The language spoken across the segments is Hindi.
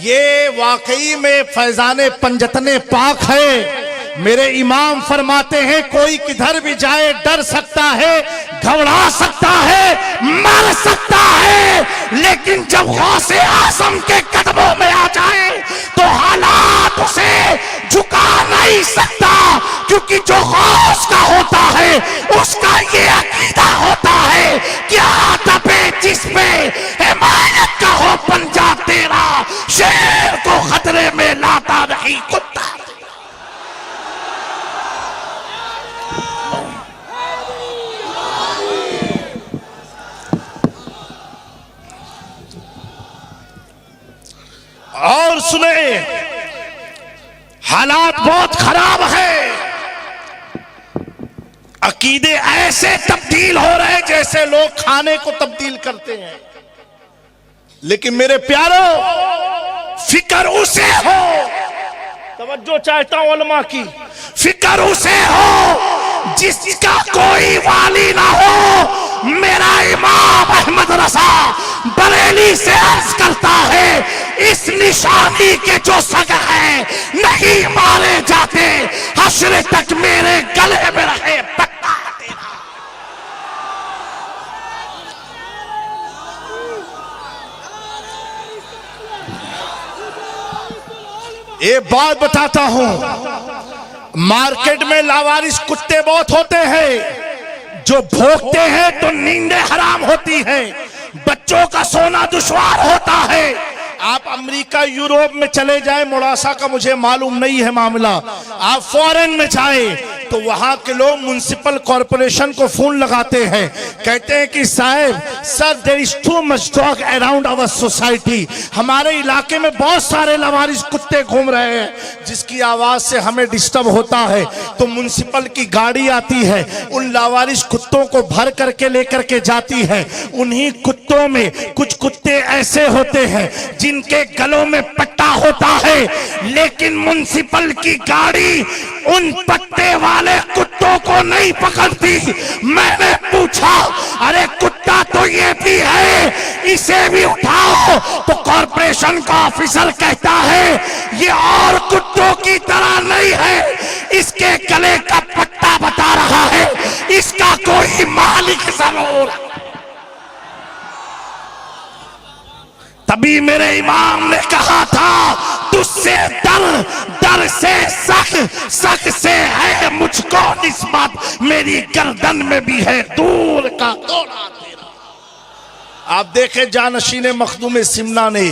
ये वाकई में फैजाने पंजतने पाक है। मेरे इमाम फरमाते हैं कोई किधर भी जाए डर सकता है, घबरा सकता है, मर सकता है, लेकिन जब गौसे आजम के कदमों में आ जाए तो हालात उसे झुका नहीं सकता, क्योंकि जो गौस का होता है उसका ये अकीदा होता है क्या दबे जिसपे हिमायत का हो पंजा तेरा, शेर को खतरे में लाता नहीं कुत्ता। और सुने, हालात बहुत खराब है, अकीदे ऐसे तब्दील हो रहे जैसे लोग खाने को तब्दील करते हैं। लेकिन मेरे प्यारो, फिक्र उसे हो, तवज्जो चाहता हूं उलमा की, फिक्र उसे हो जिसका कोई वाली ना हो। मेरा इमाम अहमद रजा बरेली से अर्ज करता है, इस निशानी के जो सग है नहीं मारे जाते, हश्र तक मेरे गले में रहे पट्टा तेरा। एक बात बताता हूं, मार्केट में लावारिस कुत्ते बहुत होते हैं, जो भोंकते हैं तो नींदें हराम होती हैं, बच्चों का सोना दुश्वार होता है। आप अमेरिका यूरोप में चले जाएं, मुड़ासा का मुझे मालूम नहीं है मामला, आप फॉरेन में जाएं तो वहां के लोग म्युनिसिपल कॉर्पोरेशन को फोन लगाते हैं, कहते हैं कि साहब sir there is too much dog around our society, हमारे इलाके में बहुत सारे लावारिस कुत्ते घूम रहे हैं जिसकी आवाज से हमें डिस्टर्ब होता है। तो म्युनिसिपल की गाड़ी आती है, उन लावारिस कुत्तों को भर करके लेकर के जाती है। उन्हीं कुत्तों में कुछ कुत्ते ऐसे होते हैं जिनके गलों में पट्टा होता है, लेकिन म्युनिसिपल की गाड़ी उन पट्टे वाले कुत्तों को नहीं पकड़ती। मैंने पूछा, अरे कुत्ता तो ये भी है, इसे भी उठाओ, तो कॉर्पोरेशन का ऑफिसर कहता है ये और कुत्तों की तरह नहीं है, इसके गले का पट्टा बता रहा है, इसका कोई मालिक जरूर। तभी मेरे इमाम ने कहा था, तुझसे डर, डर से शक, शक से है मुझको निस्बत, मेरी गर्दन में भी है दूर का तोड़ा तेरा। आप देखें जानशीन मखदूम सिमना ने,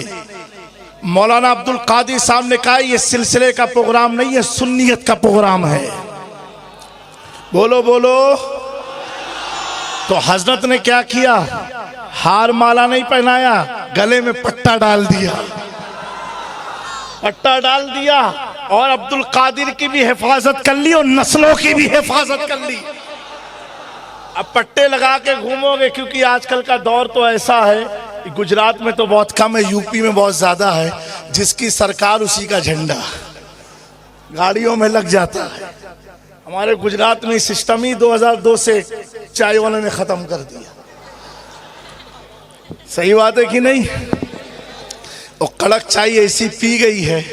मौलाना अब्दुल कादिर साहब ने कहा ये सिलसिले का प्रोग्राम नहीं है, सुन्नियत का प्रोग्राम है। बोलो बोलो। तो हजरत ने क्या किया, हार माला नहीं पहनाया, गले में पट्टा डाल दिया, पट्टा डाल दिया, और अब्दुल कादिर की भी हिफाजत कर ली और नस्लों की भी हिफाजत कर ली। अब पट्टे लगा के घूमोगे, क्योंकि आजकल का दौर तो ऐसा है, गुजरात में तो बहुत कम है, यूपी में बहुत ज्यादा है, जिसकी सरकार उसी का झंडा गाड़ियों में लग जाता है। हमारे गुजरात में सिस्टम ही 2002 से चाय वाले ने खत्म कर दिया। सही बात है कि नहीं? और कड़क चाय ऐसी पी गई है,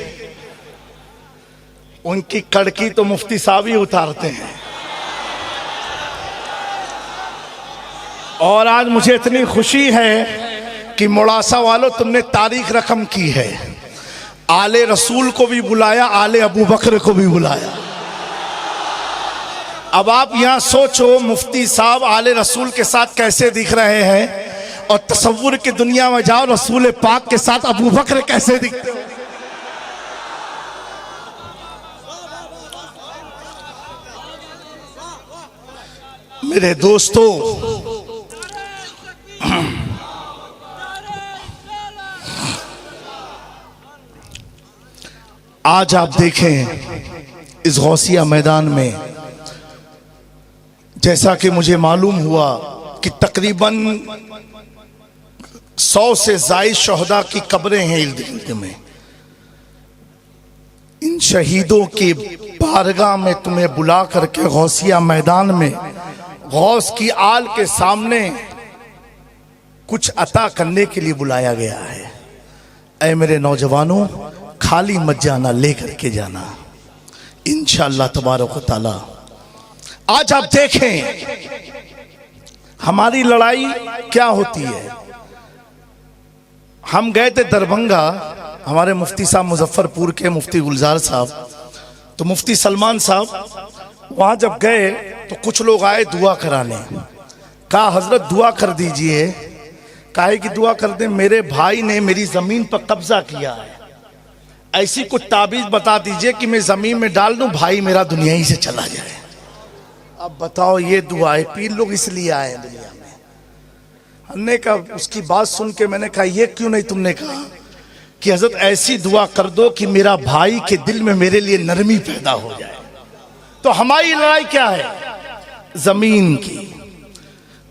उनकी कड़की तो मुफ्ती साहब ही उतारते हैं। और आज मुझे इतनी खुशी है कि मुड़ासा वालों तुमने तारीख रकम की है, आले रसूल को भी बुलाया, आले अबू बकर को भी बुलाया। अब आप यहां सोचो मुफ्ती साहब आले रसूल के साथ कैसे दिख रहे हैं, और तसव्वुर की दुनिया में जाओ रसूल पाक के साथ अबू बकर कैसे दिखते हो। मेरे दोस्तों, आज आप देखें इस गौसिया मैदान में, जैसा कि मुझे मालूम हुआ कि तकरीबन 100 से ज़ायद शहदा की कब्रें हैं इर्द गिर्द में। इन शहीदों की बारगाह में तुम्हें बुला करके गौसिया मैदान में गौस की आल के सामने कुछ अता करने के लिए बुलाया गया है। ऐ मेरे नौजवानों, खाली मत जाना, लेकर के जाना इंशाअल्लाह तबारक व तआला। आज आप देखें हमारी लड़ाई क्या होती है। हम गए थे दरभंगा, हमारे मुफ्ती साहब मुजफ्फरपुर के मुफ्ती गुलजार साहब, तो मुफ्ती सलमान साहब वहां जब गए तो कुछ लोग आए दुआ कराने। कहा हजरत दुआ कर दीजिए। काहे की दुआ कर दे, मेरे भाई ने मेरी जमीन पर कब्जा किया है, ऐसी कुछ ताबीज बता दीजिए कि मैं जमीन में डाल दूं, भाई मेरा दुनिया ही से चला जाए। अब बताओ, ये दुआ है, पीर लोग इसलिए आए हैं दुनिया में। हमने कहा, उसकी बात सुन के मैंने कहा, ये क्यों नहीं तुमने कहा कि हजरत ऐसी दुआ कर दो कि मेरा भाई के दिल में मेरे लिए नरमी पैदा हो जाए। तो हमारी लड़ाई क्या है? जमीन की,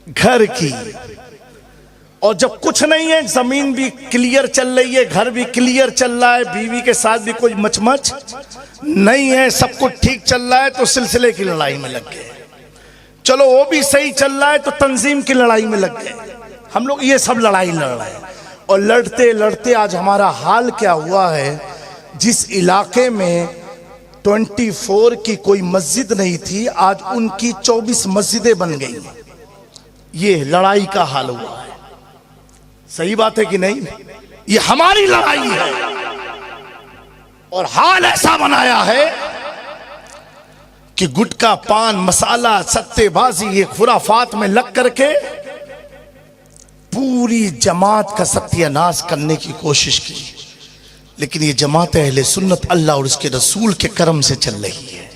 घर की। और जब कुछ नहीं है, जमीन भी क्लियर चल रही है, घर भी क्लियर चल रहा है, बीवी के साथ भी कोई मचमच नहीं है, सब कुछ ठीक चल रहा है, तो सिलसिले की लड़ाई में लग गए। चलो वो भी सही चल रहा है तो तंजीम की लड़ाई में लग गए। हम लोग ये सब लड़ाई लड़ रहे हैं और लड़ते लड़ते आज हमारा हाल क्या हुआ है। जिस इलाके में 24 की कोई मस्जिद नहीं थी, आज उनकी 24 मस्जिदें बन गई। ये लड़ाई का हाल हुआ है। सही बात है कि नहीं? ये हमारी लड़ाई है और हाल ऐसा बनाया है कि गुटखा, पान मसाला, सत्तेबाजी, ये खुराफात में लग करके पूरी जमात का सत्यानाश करने की कोशिश की। लेकिन ये जमात अहले सुन्नत अल्लाह और उसके रसूल के करम से चल रही है।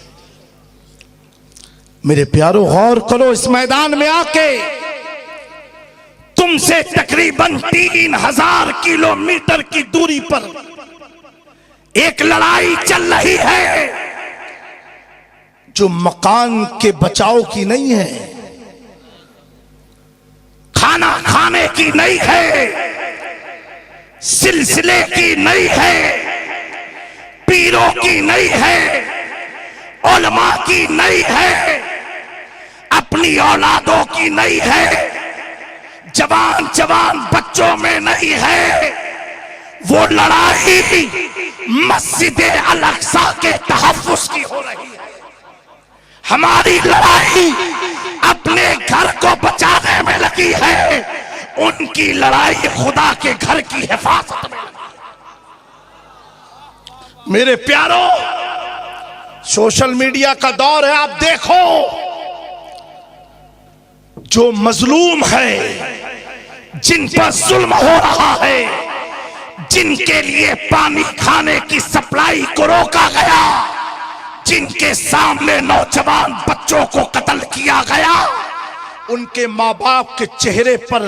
मेरे प्यारों, गौर करो, इस मैदान में आके तुमसे तकरीबन 3000 किलोमीटर की दूरी पर एक लड़ाई चल रही है जो मकान के बचाव की नहीं है, खाना खाने की नहीं है, सिलसिले की नहीं है, पीरों की नहीं है, उलमा की नहीं है, अपनी औलादों की नहीं है, जवान जवान बच्चों में नहीं है। वो लड़ाई मस्जिद अल अक्सा के तहफ्फुज़ की हो रही है। हमारी लड़ाई अपने घर को बचाने में लगी है, उनकी लड़ाई खुदा के घर की हिफाजत में लगी। मेरे प्यारों, सोशल मीडिया का दौर है। आप देखो, जो मजलूम है, जिन पर जुल्म हो रहा है, जिनके लिए पानी खाने की सप्लाई को रोका गया, जिनके सामने नौजवान बच्चों को कत्ल किया गया, उनके माँ बाप के चेहरे पर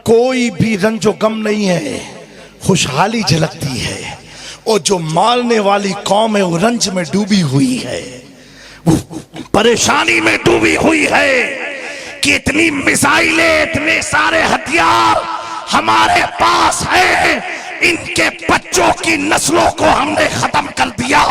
कोई भी रंजो गम नहीं है, खुशहाली झलकती है। और जो मारने वाली कौम है वो रंज में डूबी हुई है, वो परेशानी में डूबी हुई है कि इतनी मिसाइलें, इतने सारे हथियार हमारे पास है, इनके बच्चों की नस्लों को हमने खत्म कर दिया,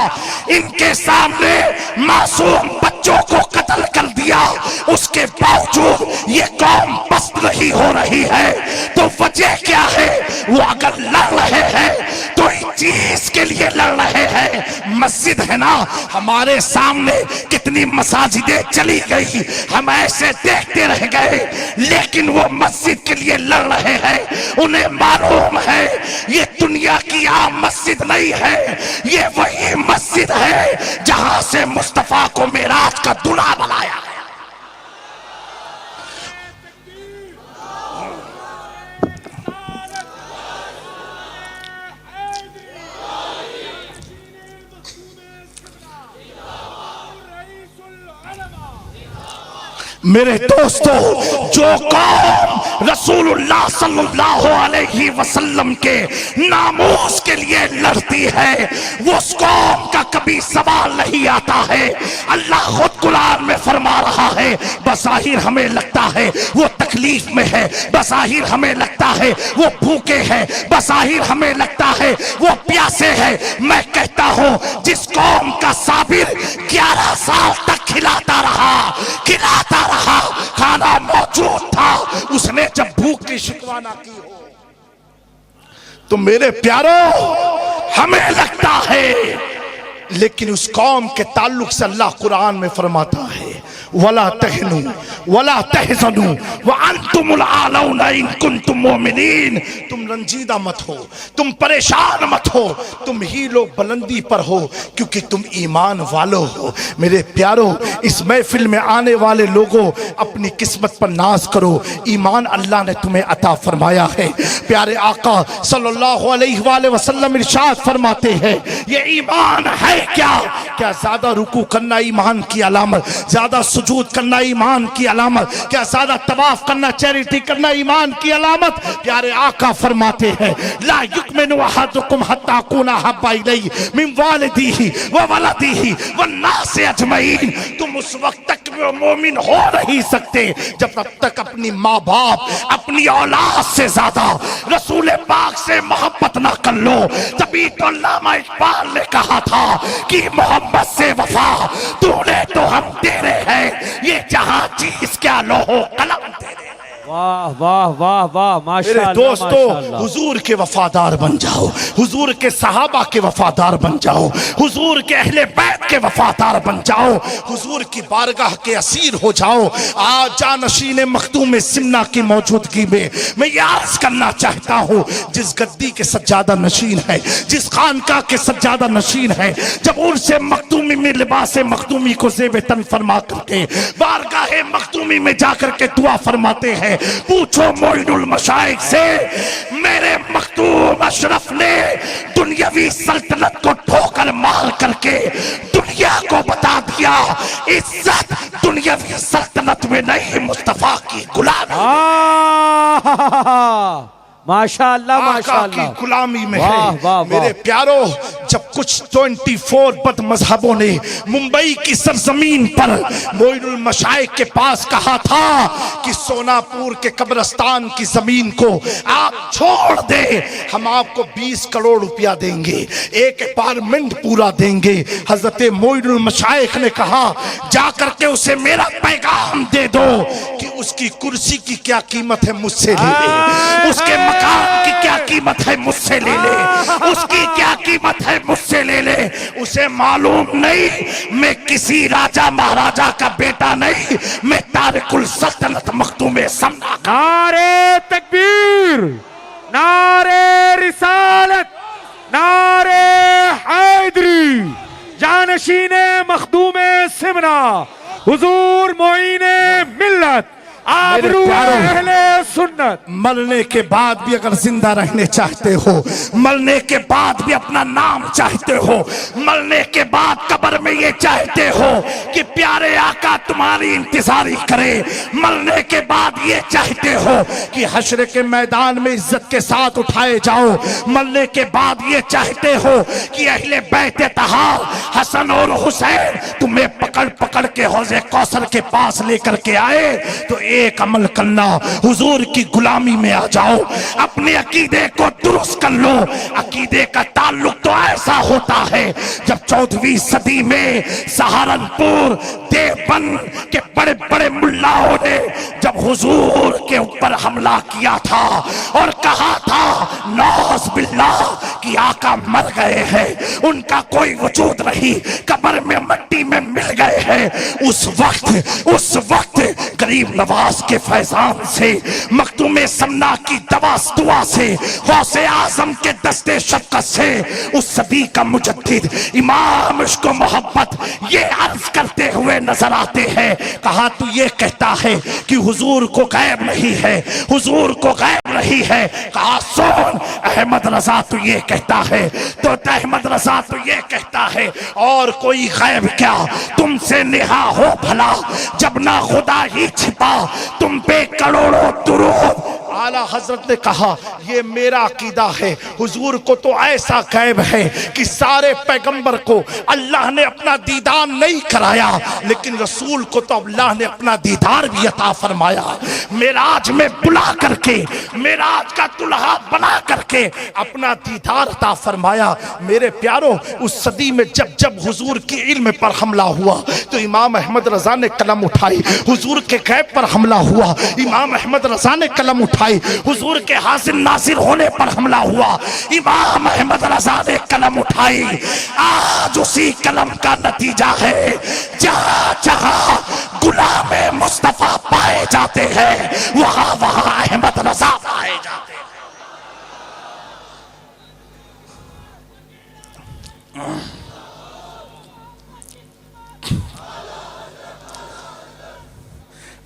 इनके सामने मासूम बच्चों को कत्ल कर दिया, उसके बावजूद ये कौम बस नहीं हो रही है। तो वजह क्या है? वो अगर लड़ रहे हैं तो इस चीज के लिए लड़ रहे हैं। मस्जिद है ना, हमारे सामने कितनी मसाजिदें चली गई, हम ऐसे देखते रह गए, लेकिन वो मस्जिद के लिए लड़ रहे हैं। उन्हें मालूम है ये दुनिया की आम मस्जिद नहीं है, ये वही मस्जिद है जहां से मुस्तफा को मेराज का दूल्हा बनाया है। मेरे दोस्तों, जो कौम रसूलुल्लाह सल्लल्लाहु अलैहि वसल्लम के नामूस के लिए लड़ती है, वो उस कौम का कभी सवाल नहीं आता है। अल्लाह खुद कुरान में फरमा रहा है, बज़ाहिर हमें लगता है वो तकलीफ में है, बज़ाहिर हमें लगता है वो भूखे हैं, बज़ाहिर हमें लगता है वो प्यासे हैं। मैं कहता हूं, जिस कौम का साबिर 11 साल तक खिलाता रहा, खाना मौजूद था, उसने जब भूख की शिकवा ना की हो तो मेरे प्यारों, हमें लगता है, लेकिन उस कौम के ताल्लुक से अल्लाह कुरान में फरमाता है, वला तहनु वला तहज़नु व अंतुमुल आलौना इन कुंतुम मोमिनीन। तुम रंजीदा मत हो, तुम परेशान मत हो, तुम ही लोग बुलंदी पर हो क्योंकि तुम ईमान वालों हो। मेरे प्यारों, इस महफिल में आने वाले लोगों, अपनी किस्मत पर नाज करो, ईमान अल्लाह ने तुम्हें अता फरमाया है। प्यारे आका सल्लल्लाहु अलैहि वसल्लम इरशाद फरमाते हैं, ये ईमान है क्या? क्या ज्यादा रुकू करना ईमान की अलामत, ज्यादा सुजूद करना ईमान की अलामत, क्या ज्यादा तवाफ करना, चैरिटी करना ईमान की अलामत? प्यारे आका फरमाते हैं, ला युकमिनु अहदुकुम हत्ता अकूना हब्बा इलैहि मिन वालिदिही व वलदिही व नास अजमईन। तुम उस वक्त तक मोमिन हो नहीं सकते जब तक अपनी माँ बाप, अपनी औलाद से ज्यादा रसूल पाक से मोहब्बत ना कर लो। तभी तो अल्लामा इकबाल ने कहा था कि मोहब्बत से वफा तूने तो हम तेरे हैं, ये जहां चीज क्या लोहो कलम तेरे। वाह वाह वाह वाह, माशाअल्लाह। मेरे दोस्तों, हुजूर के वफादार बन जाओ, हुजूर के सहाबा के वफादार बन जाओ, हुजूर के अहले बैत के वफादार बन जाओ, हुजूर की बारगाह के असीर हो जाओ। आज जानशीन मखदूम सिमना की मौजूदगी में मैं ये अर्ज करना चाहता हूँ, जिस गद्दी के सज्जादा नशीन है, जिस खानका के सज्जादा नशीन है, जब उनसे मखदूमी में लिबास मखदूमी को ज़ेब तन फरमा करके बारगाह मखदूमी में जाकर के दुआ फरमाते हैं, पूछो मोइनुल मशाइख से, मेरे मखदूम अशरफ ने दुनियावी सल्तनत को ठोकर मार करके दुनिया को बता दिया, इज्जत दुनियावी सल्तनत में नहीं, मुस्तफा की गुलामी। माशाअल्लाह माशाअल्लाह, की गुलामी में वाह, है। वाह, मेरे वाह। प्यारों, जब कुछ 24 बद मजहबों ने मुंबई की सरजमीन पर मोइनुल मशाइख के पास कहा था कि सोनापुर के कब्रिस्तान की जमीन को आप छोड़ दे, हम आपको 20 करोड़ रुपया देंगे, एक अपार्टमेंट पूरा देंगे। हजरत मोइनुल मशाइख ने कहा, जाकर के उसे मेरा पैगाम दे दो कि उसकी कुर्सी की क्या कीमत है, मुझसे ले ले, उसके मकान की क्या कीमत है, मुझसे ले ले, उसकी क्या कीमत है, मुझसे ले ले। उसे मालूम नहीं मैं किसी राजा महाराजा का बेटा नहीं, मैं तारिकुल सल्तनत मखदूम समना। नारे तकबीर, नारे रिसालत, नारे हैदरी, जानशीने मखदूमे सिमना, हुजूर मोइने मिल्लत, आबरू अहले सुन्नत। मरने के बाद भी अगर जिंदा रहने चाहते हो, मरने के बाद भी अपना नाम चाहते हो, मरने के बाद कब्र में ये चाहते हो कि प्यारे आका तुम्हारी इंतजारी करे, मरने के बाद ये चाहते हो कि हश्र के मैदान में इज्जत के साथ उठाए जाओ, मरने के बाद ये चाहते हो कि अहले बैत तहार हसन और हुसैन तुम्हें पकड़ पकड़ के हौज़े कौसर के पास लेकर के आए, तो एक अमल करना, हुजूर की गुलामी में आ जाओ, अपने अकीदे को दुरुस्त कर लो। अकीदे का ताल्लुक तो ऐसा होता है, जब 14वीं सदी में सहारनपुर देवबंद के बड़े बड़े मुल्लाओं ने जब हुजूर के ऊपर हमला किया था और कहा था नौज बिल्लाह कि आका मर गए हैं, उनका कोई वजूद नहीं, कब्र में मिट्टी में मिल गए हैं, उस वक्त गरीब नवाज के फैजान से, मखदूम समना की दुआ से, गौसे आजम के दस्ते शफ़क़त से, उस सदी का मुजद्दिद इमाम इश्क़ व मोहब्बत ये अर्ज करते हुए नजर आते हैं। कहा तू ये कहता है कि हुजूर को गैब नहीं है, हुजूर को गैब नहीं है। कहा सुन अहमद रजा तू ये कहता है, तो अहमद रजा तू ये कहता है, और कोई गैब क्या तुमसे निहा हो भला, जब ना खुदा ही छिपा तुम पे करोड़ों दुरूद। आला हजरत ने कहा ये मेरा अकीदा है, हुजूर को तो ऐसा गैब है कि सारे पैगंबर को अल्लाह ने अपना दीदार नहीं कराया, लेकिन रसूल को तो अल्लाह ने अपना दीदार भी अता फरमाया। मेराज में बुला करके, मेराज का दुल्हा बना करके अपना दीदार अता फरमाया। मेरे प्यारों, उस सदी में जब जब हुजूर के इल्म पर हमला हुआ तो इमाम अहमद रजा ने कलम उठाई, हुजूर के गैब पर हमला हुआ, इमाम अहमद रजा ने कलम उठाई, उठाई, हुजूर के हाजिर नासिर होने पर हमला हुआ। इमाम अहमद रजा ने कलम उठाई, आज उसी कलम का नतीजा है जहां जहां गुलाम मुस्तफा पाए जाते हैं वहां वहां अहमद रजा पाए जाते हैं।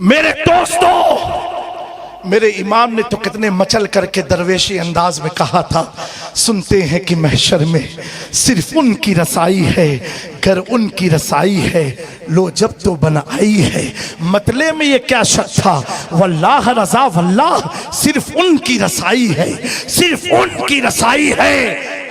मेरे दोस्तों, मेरे इमाम ने तो कितने मचल करके दरवेशी अंदाज में कहा था, सुनते हैं कि महशर में सिर्फ उनकी रसाई है, घर उनकी रसाई है, लो जब तो बनाई है। मतले में ये क्या शक था, वल्लाह रजा वल्लाह सिर्फ उनकी रसाई है, सिर्फ उनकी रसाई है।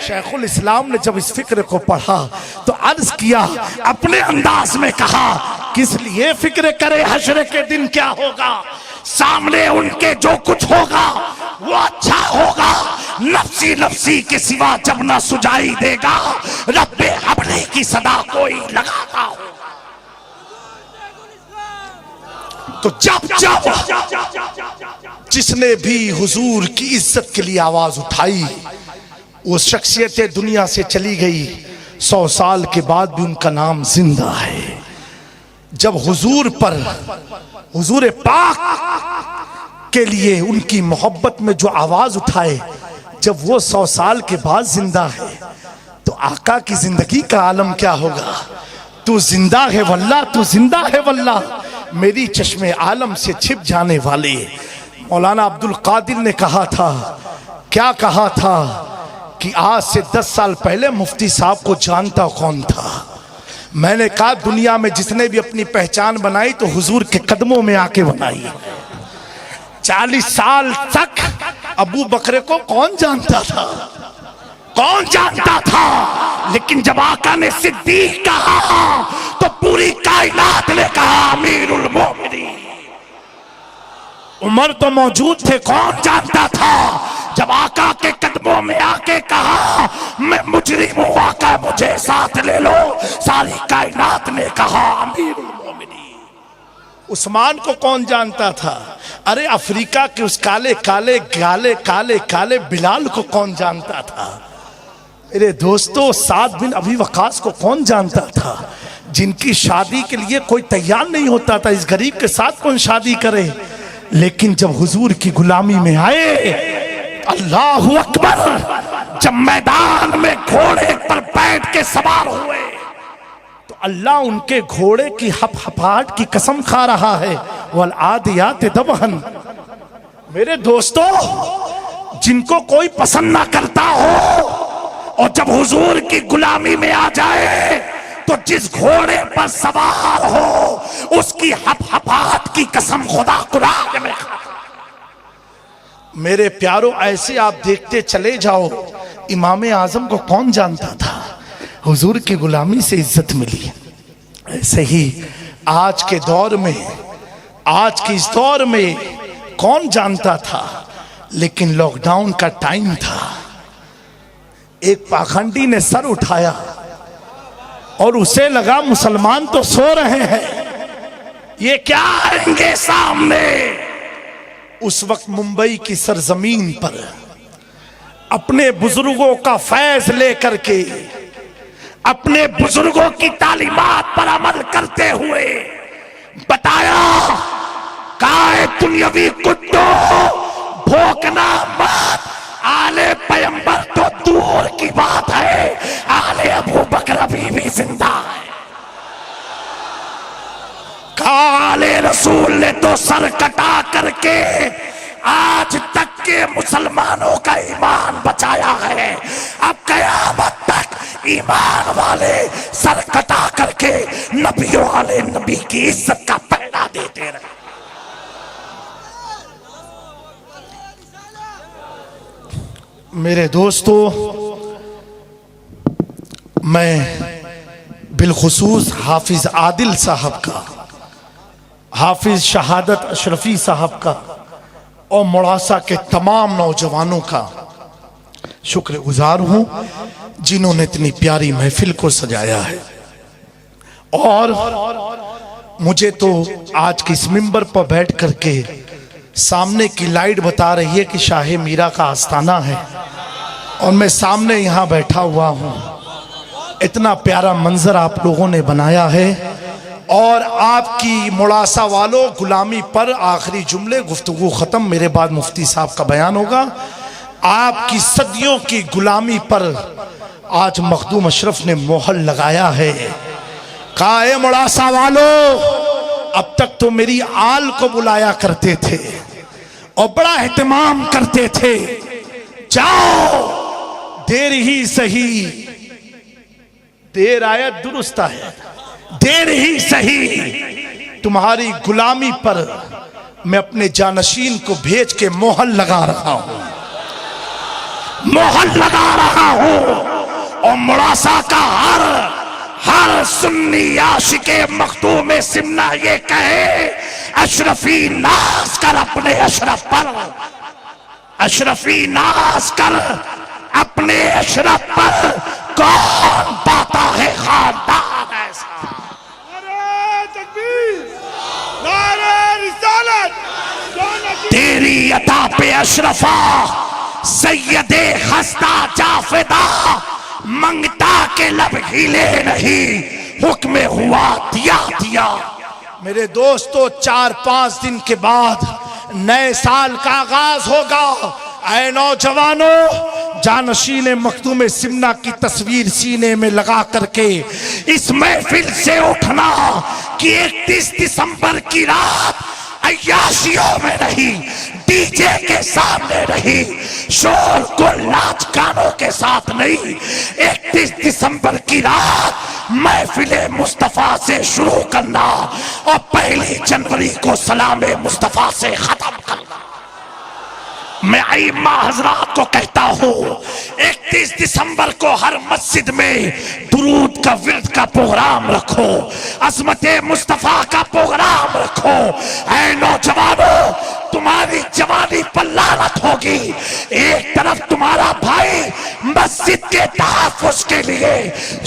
शेखुल इस्लाम ने जब इस फिक्र को पढ़ा तो अर्ज किया, अपने अंदाज में कहा, किस लिए फिक्र करे, हश्र के दिन क्या होगा, सामने उनके जो कुछ होगा वो अच्छा होगा। नफ्सी नफ्सी के सिवा जब ना सुझाई देगा, रब्बे हबली की सदा कोई लगाता होगा। तो जब जब जिसने भी हुजूर की इज्जत के लिए आवाज उठाई, वो शख्सियत दुनिया से चली गई। 100 साल के बाद भी उनका नाम जिंदा है। जब हुजूर पर, हुजूर पाक के लिए उनकी मोहब्बत में जो आवाज उठाए, जब वो 100 साल के बाद जिंदा है, तो आका की जिंदगी का आलम क्या होगा। तू जिंदा है वल्लाह, तू जिंदा है वल्लाह, मेरी चश्मे आलम से छिप जाने वाले। मौलाना अब्दुल कादिर ने कहा था, क्या कहा था कि आज से 10 साल पहले मुफ्ती साहब को जानता कौन था। मैंने कहा दुनिया में जिसने भी अपनी पहचान बनाई तो हुजूर के कदमों में आके बनाई। 40 साल तक अबू बकरे को कौन जानता था, कौन जानता था, लेकिन जब आका ने सिद्दीक कहा तो पूरी कायनात ने कहा अमीरुल मोमिनीन। उमर तो मौजूद थे, कौन जानता था। जब आका के कदमों में आके कहा मैं मुजरिम हूं, आका मुझे साथ ले लो, सारी कायनात ने कहा अमीरुल मोमिनीन। उस्मान को कौन जानता था। अरे अफ्रीका के उस काले काले काले काले काले बिलाल को कौन जानता था। मेरे दोस्तों, साद बिन अबी वकास को कौन जानता था, जिनकी शादी के लिए कोई तैयार नहीं होता था। इस गरीब के साथ कौन शादी करे। लेकिन जब हुजूर की गुलामी में आए, अल्लाहु अकबर, जब मैदान में घोड़े पर बैठ के सवार हुए तो अल्लाह उनके घोड़े की हपहपाहट की कसम खा रहा है, वल आदियात दबहन। मेरे दोस्तों, जिनको कोई पसंद ना करता हो और जब हुजूर की गुलामी में आ जाए तो जिस घोड़े पर सवार हो उसकी हपहपाहट की कसम खुदा कुरान में खाता। मेरे प्यारों, ऐसे आप देखते चले जाओ, इमाम आजम को कौन जानता था, हुजूर की गुलामी से इज्जत मिली। ऐसे ही आज के दौर में, आज के इस दौर में कौन जानता था। लेकिन लॉकडाउन का टाइम था, एक पाखंडी ने सर उठाया और उसे लगा मुसलमान तो सो रहे हैं, ये क्या आएंगे सामने। उस वक्त मुंबई की सरजमीन पर अपने बुजुर्गों का फैज लेकर के, अपने बुजुर्गों की तालीमात पर अमल करते हुए बताया, काए दुनियावी कुत्तों, भौंकना मत, आले पैगंबर तो दूर की बात है, आले अबू बकर अभी भी जिंदा है। काले रसूल ने तो सर कटा करके आज तक के मुसलमानों का ईमान बचाया है। अब कयामत तक ईमान वाले सर कटा करके नबियों वाले नबी की इज्जत का पहरा देते रहे। मेरे दोस्तों, मैं बिलखुसूस हाफिज आदिल साहब का, हाफिज शहादत अशरफी साहब का और मुड़ासा के तमाम नौजवानों का शुक्रगुजार हूं, जिन्होंने इतनी प्यारी महफिल को सजाया है। और मुझे तो आज के इस मिंबर पर बैठ करके सामने की लाइट बता रही है कि शाह मीरा का आस्थाना है और मैं सामने यहाँ बैठा हुआ हूँ। इतना प्यारा मंजर आप लोगों ने बनाया है। और आपकी मुड़ासा वालों, गुलामी पर आखिरी जुमले, गुफ्तगू ख़त्म, मेरे बाद मुफ्ती साहब का बयान होगा। आपकी सदियों की गुलामी पर आज मखदूम अशरफ ने मोहर लगाया है। कहा ए मुड़ासा वालों, अब तक तो मेरी आल को बुलाया करते थे और बड़ा एहतमाम करते थे, जाओ देर ही सही, देर आयत दुरुस्त है, देर ही सही तुम्हारी गुलामी पर मैं अपने जानशीन को भेज के मोहर लगा रहा हूं, मोहर लगा रहा हूं। और मुड़ासा का हर सुन्नी आशिके मखदूम सिमना ये कहे, अशरफी नाज कर अपने अशरफ पर, अशरफी नाज कर अपने अशरफ पर, कौन पाता है खानदान ऐसा। नारे तकबीर, नारे रिसालत, तेरी अता पे अशरफा सैयदे खस्ता जाफिदा, मंगता के लब हिले नहीं, हुक्म हुआ दिया दिया। मेरे दोस्तों, 4-5 दिन के बाद नए साल का आगाज होगा। ऐ नौजवानों, जानशीन मखदूम सिमना की तस्वीर सीने में लगा करके इस महफिल से उठना कि 31 दिसंबर की रात अय्याशियों में नहीं, डीजे के सामने नहीं, शोर गुल नाच गानों के साथ नहीं, 31 दिसंबर की रात महफिले मुस्तफा से शुरू करना और 1 जनवरी को सलामे मुस्तफा से खत्म करना। मैं आइम्मा हजरात को कहता हूँ, 31 दिसंबर को हर मस्जिद में दुरूद का विर्द का प्रोग्राम रखो, अज़मते मुस्तफा का प्रोग्राम रखो। ऐ नौजवानों, तुम्हारी जवानी पर लानत होगी। एक तरफ तुम्हारा भाई मस्जिद के तहफ़्फ़ुज़ के लिए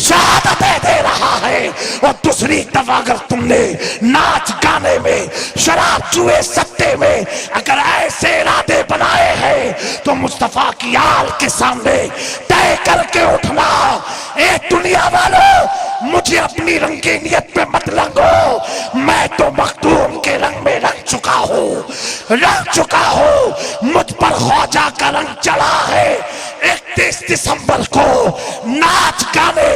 शहादतें दे रहा है और दूसरी तरफ अगर तुमने नाच गाने में, शराब जुए सट्टे में अगर ऐसे इरादे बनाए हैं तो मुस्तफा की आल के सामने तय करके उठना। ए दुनिया वालों, मुझे अपनी रंगीनियत पे मत रंगो, मैं तो मखदूम के रंग में रंग चुका हूँ, मुझ पर ख्वाजा का रंग चढ़ा है। 31 दिसंबर को नाच गाने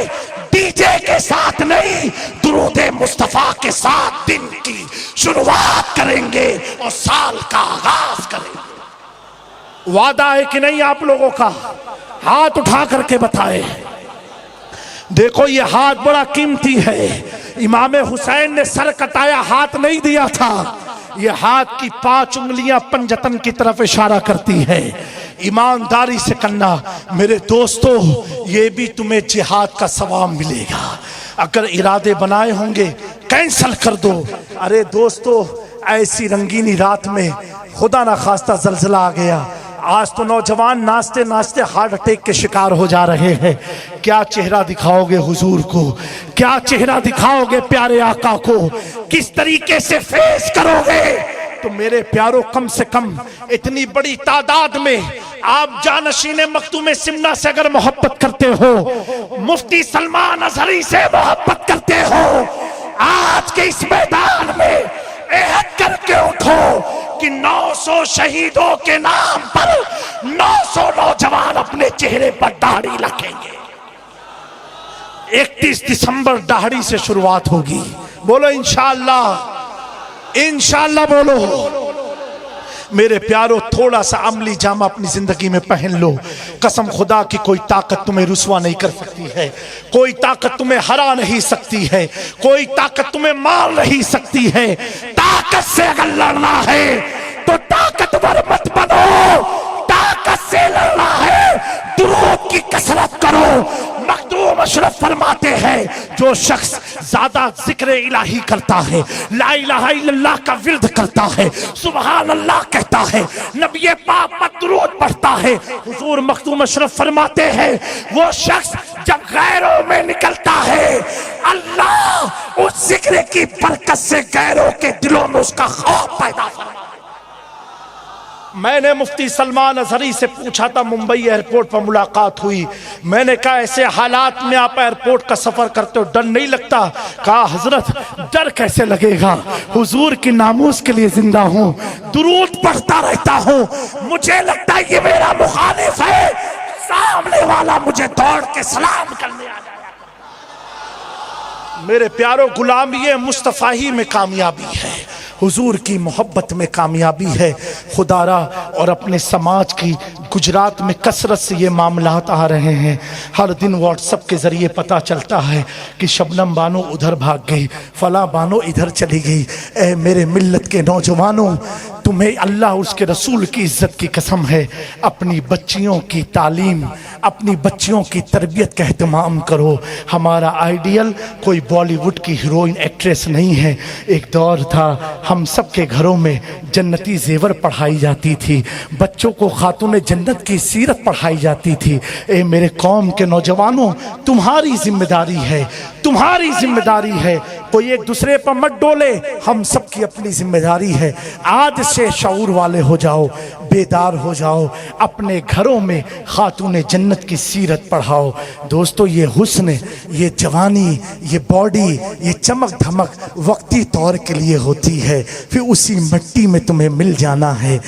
डीजे के साथ नहीं, दुरूदे मुस्तफा के साथ दिन की शुरुआत करेंगे और साल का आगाज करेंगे। वादा है कि नहीं आप लोगों का? हाथ उठा करके बताए। देखो ये हाथ बड़ा कीमती है। इमाम हुसैन ने सर कटाया, हाथ नहीं दिया था। ये हाथ की 5 उंगलियां पंजतन की तरफ इशारा करती है। ईमानदारी से करना मेरे दोस्तों, ये भी तुम्हें जिहाद का सवाब मिलेगा। अगर इरादे बनाए होंगे कैंसल कर दो। अरे दोस्तों, ऐसी रंगीनी रात में खुदा ना खास्ता जलजला आ गया, आज तो नौजवान नाचते नाचते हार्ट अटैक के शिकार हो जा रहे हैं। क्या चेहरा दिखाओगे हुजूर को? क्या चेहरा दिखाओगे प्यारे आका को? किस तरीके से फेस करोगे? तो मेरे प्यारों, कम से कम इतनी बड़ी तादाद में आप जानशीन मखदूम सिमना से अगर मोहब्बत करते हो, मुफ्ती सलमान अजहरी से मोहब्बत करते हो, आज के इस मैदान में एहद करके उठो कि 900 शहीदों के नाम पर 900 नौजवान अपने चेहरे पर दाढ़ी रखेंगे। 31 दिसंबर दाढ़ी से शुरुआत होगी। बोलो इंशाअल्लाह, इंशाअल्लाह बोलो। मेरे प्यारो, थोड़ा सा अमली जामा अपनी जिंदगी में पहन लो। कसम खुदा की कोई ताकत तुम्हें रुसवा नहीं कर सकती है, कोई ताकत तुम्हें हरा नहीं सकती है, कोई ताकत तुम्हें मार नहीं सकती है। ताकत से अगर लड़ना है तो ताकतवर मत बनो, ताकत से लड़ना है दुरूद की कसरत करो। मखदूम अशरफ फरमाते हैं, जो शख्स ज्यादा जिक्र इलाही करता है, ला इलाहा इल्लल्लाह का विर्द करता है, सुभान अल्लाह कहता है, नबी पाक पर दुरूद पढ़ता है, हुजूर मखदूम अशरफ फरमाते हैं, वो शख्स जब गैरों में निकलता है, अल्लाह उस जिक्र की बरकत से गैरों के दिलों में उसका खौफ पैदा फरमाता है। मैंने मुफ्ती सलमान अजहरी से पूछा था, मुंबई एयरपोर्ट पर मुलाकात हुई। मैंने कहा ऐसे हालात में आप एयरपोर्ट का सफर करते हो, डर नहीं लगता? कहा हजरत डर कैसे लगेगा, हुजूर की नामूस के लिए जिंदा हूं, दुरूद पढ़ता रहता हूं, मुझे लगता है ये मेरा मुखालिफ है, सामने वाला मुझे दौड़ के सलाम करने आ जाएगा। मेरे प्यारो गुलामी मुस्तफ़ा ही में कामयाबी है, हुजूर की मोहब्बत में कामयाबी है। खुदारा और अपने समाज की गुजरात में कसरत से ये मामलात आ रहे हैं। हर दिन व्हाट्सएप के ज़रिए पता चलता है कि शबनम बानो उधर भाग गई, फला बानो इधर चली गई। ए मेरे मिल्लत के नौजवानों, तुम्हें अल्लाह उसके रसूल की इज्जत की कसम है, अपनी बच्चियों की तालीम, अपनी बच्चियों की तरबियत का एहतमाम करो। हमारा आइडियल कोई बॉलीवुड की हीरोइन एक्ट्रेस नहीं है। एक दौर था हम सब के घरों में जन्नती जेवर पढ़ाई जाती थी, बच्चों को खातून जन्नत की सीरत पढ़ाई जाती थी। ए मेरे कौम के नौजवानों, तुम्हारी जिम्मेदारी है, तुम्हारी जिम्मेदारी है। कोई एक दूसरे पर मत डोले, हम सब की अपनी जिम्मेदारी है। आज से शऊर वाले हो जाओ, बेदार हो जाओ, अपने घरों में खातून जन्नत की सीरत पढ़ाओ। दोस्तों, ये हुस्न, ये जवानी, ये बॉडी, ये चमक धमक वक्ती तौर के लिए होती है, फिर उसी मिट्टी में तुम्हें मिल जाना है।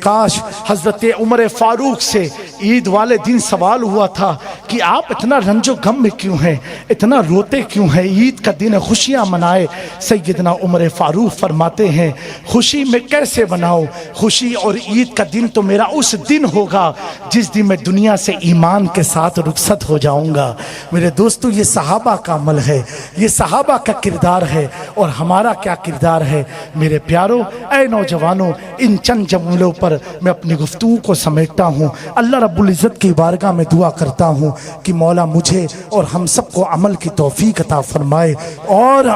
काश हजरत उमर फारूक से ईद वाले दिन सवाल हुआ था कि आप इतना रंजो गम में क्यों हैं, इतना रोते क्यों हैं, ईद का दिन है, खुशियाँ मनाए। सैयदना उमर फारूक फरमाते हैं, खुशी में कैसे बनाऊं, खुशी और ईद का दिन तो मेरा उस दिन होगा जिस दिन मैं दुनिया से ईमान के साथ रुखसत हो जाऊंगा। मेरे दोस्तों, ये सहाबा का अमल है, ये सहाबा का किरदार है, और हमारा क्या किरदार है। मेरे प्यारो, ऐ नौजवानों, इन चंद जुमलों पर मैं अपनी गुफ्तगू को समेटता हूँ। अल्लाह रब्बुल इज़्ज़त की बारगाह में दुआ करता हूँ कि मौला मुझे और हम सबको अमल की तौफीक अता फरमाए, और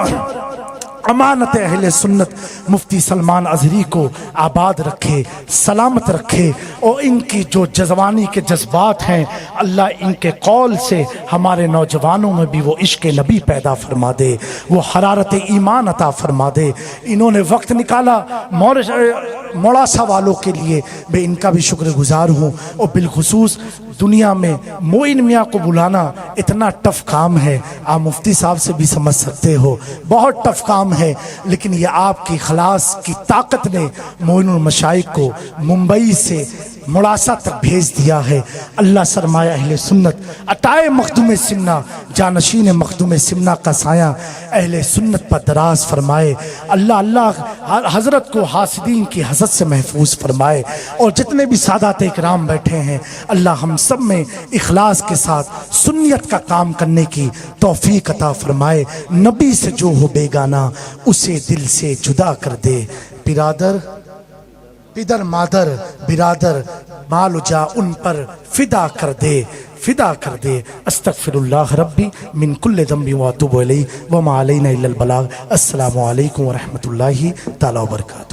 अमानत अहले सुन्नत मुफ्ती सलमान अजहरी को आबाद रखे, सलामत रखे, और इनकी जो जज़बानी के जज्बात हैं, अल्लाह इनके कौल से हमारे नौजवानों में भी वो इश्क नबी पैदा फरमा दे, वो हरारत ईमान अता फरमा दे। इन्होंने वक्त निकाला मोड़ासा वालों के लिए, मैं इनका भी शुक्रगुजार हूँ। और बिलखुसूस दुनिया में मोइन मियाँ को बुलाना इतना टफ काम है, आप मुफ्ती साहब से भी समझ सकते हो, बहुत टफ काम है, लेकिन ये आपकी खलास की ताकत ने मोइनुल मशाइख को मुंबई से मुड़ासा तक भेज दिया है। अल्लाह सरमाया अहले सुन्नत अताए मखदूम सिमना, जानशीन मखदूम सिमना का साया अहले सुन्नत पर दराज फरमाए। अल्लाह अल्लाह हज़रत को हासिदीन की हसद से महफूज फरमाए, और जितने भी सादात इकराम बैठे हैं, अल्लाह हम सब में इखलास के साथ सुन्नियत का काम करने की तौफीक अता फरमाए। नबी से जो हो बेगाना उसे दिल से जुदा कर दे। बिरादर पिदर मादर बिरादर माल जा उन पर फिदा कर दे, फिदा कर दे। अस्तगफिरुल्लाह रब्बी मिन कुल्लि ज़ंबि व अतूबु इलैहि व मा अलैना इल्लल बलाग। अस्सलामु अलैकुम व रहमतुल्लाहि तआला व बरकातुहू।